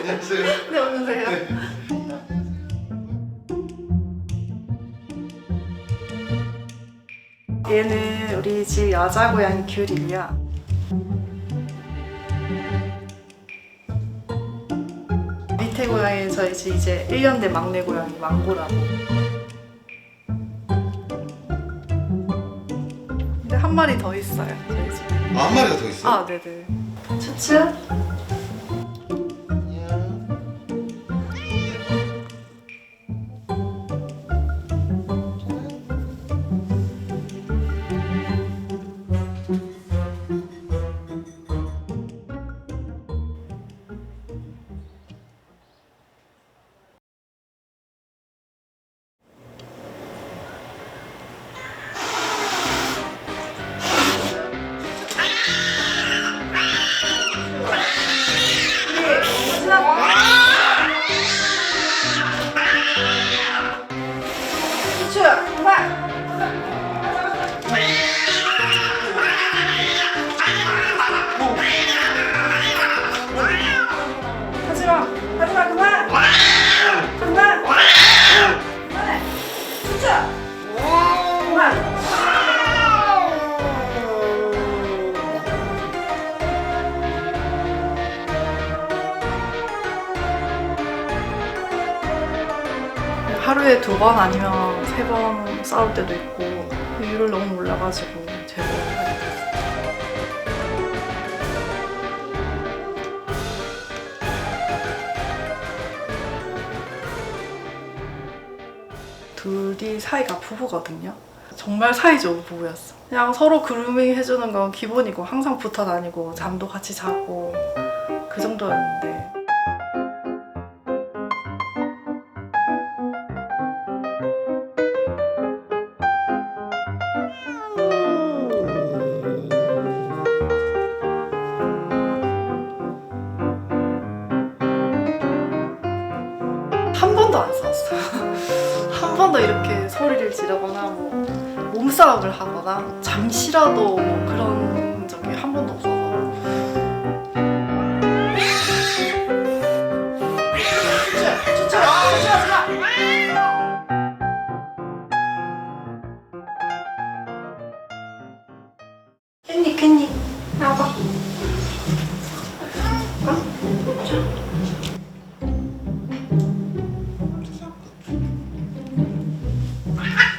안녕하세요. 네, 오세요. 얘는 우리 집 여자 고양이 귤이야. 밑에 고양이는 저희 집 이제 1년 된 막내 고양이 망고라고. 근데 한 마리 더 있어요, 저희 집에. 아, 한 마리가 더 있어? 아, 네네. 추추? 하지마! 하지마! 그만! 그만! 그만해! 진짜! 그만! 하루에 2번 아니면 3번 싸울 때도 있고 이율을 너무 몰라가지고 제대로 하게 됐어요. 둘이 사이가 부부거든요. 정말 사이좋은 부부였어. 그냥 서로 그루밍 해주는 건 기본이고 항상 붙어 다니고 잠도 같이 자고 그 정도였는데 한 번도 안 싸웠어요. 한 번도 이렇게 소리를 지르거나 뭐 몸싸움을 하거나 잠시라도 뭐 그런 적이 한 번도 없어서. 추추! 하지마! 캔디 나와봐.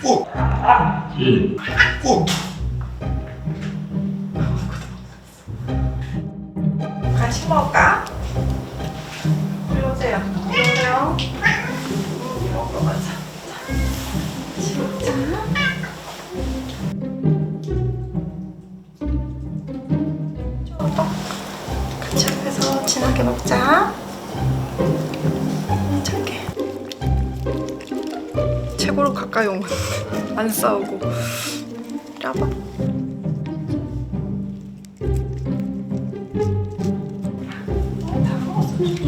꼭! 꼭! 간식 먹을까? 이리 오세요. 이리 오세요. 먹으러 가자. 간식 먹자. 좀 같이 옆에서 진하게 먹자. 착해. 최고로 가까이 오면 안 싸우고. 이리 와봐. 다 먹었어.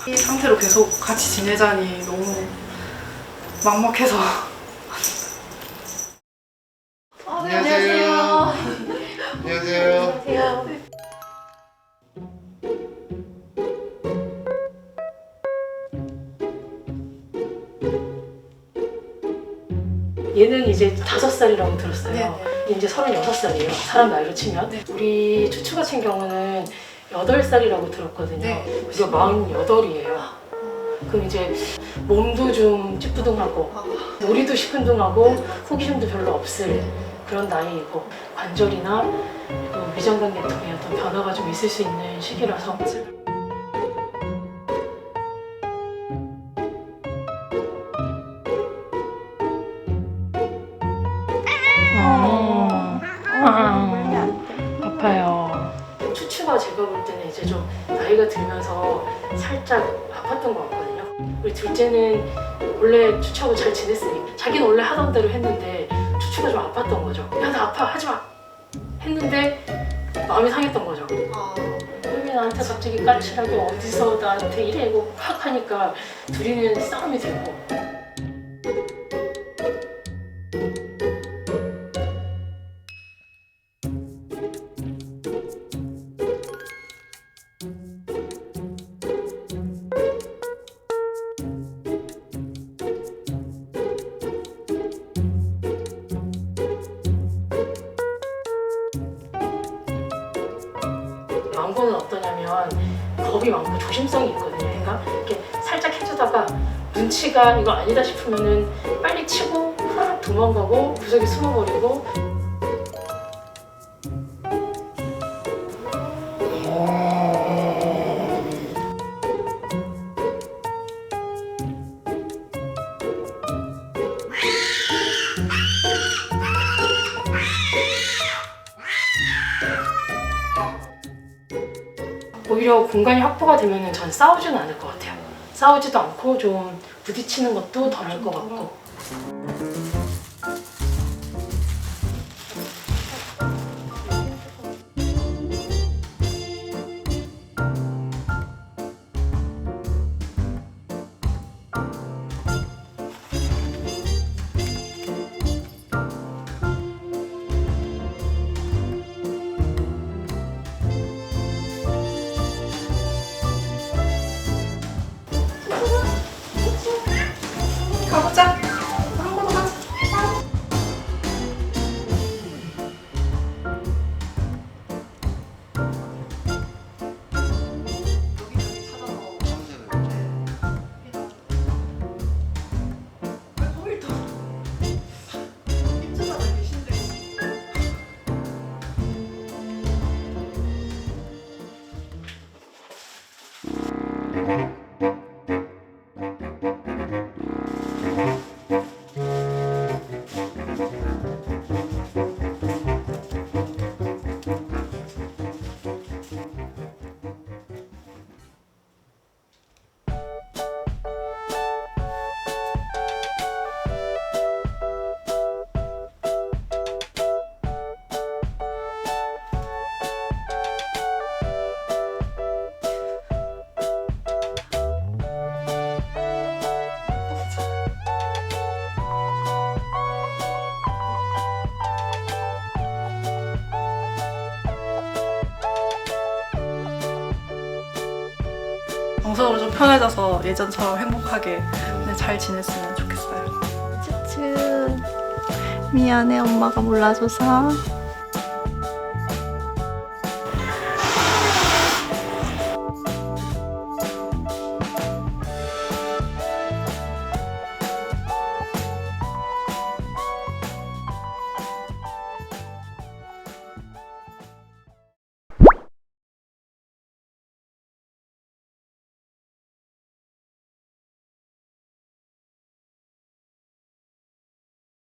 이 상태로 계속 같이 지내자니 너무 막막해서. 네, 안녕하세요. 얘는 이제 5살이라고 들었어요. 네. 이제 36살이에요. 사람 나이로 치면. 네. 우리 추추 같은 경우는 8살이라고 들었거든요. 네. 그래서 48이에요. 그럼 이제 몸도 좀 찌뿌둥하고 놀이도 시큰둥하고 호기심도 별로 없을 그런 나이이고 관절이나 또 위장관 계통에 어떤 변화가 좀 있을 수 있는 시기라서 아파요. 추추가 제가 볼 때는 이제 좀 나이가 들면서 살짝 아팠던 것 같거든요. 우리 둘째는 원래 추추하고 잘 지냈으니 자기는 원래 하던 대로 했는데 추추가 좀 아팠던 거죠. 야, 나 아파, 하지 마 했는데 마음이 상했던 거죠. 왜 나한테 갑자기 까칠하게 어디서 나한테 이래고 확 하니까 둘이는 싸움이 되고. 망고는 어떠냐면 겁이 많고 조심성이 있거든요. 그러니까 이렇게 살짝 해주다가 눈치가 이거 아니다 싶으면은 빨리 치고 후루룩 도망가고 구석에 숨어버리고. 오히려 공간이 확보가 되면 전 싸우지는 않을 것 같아요. 싸우지도 않고 좀 부딪히는 것도 덜 할 것 같고. 가보자. 정서적으로 좀 편해져서 예전처럼 행복하게 잘 지냈으면 좋겠어요. 추추 미안해 엄마가 몰라줘서.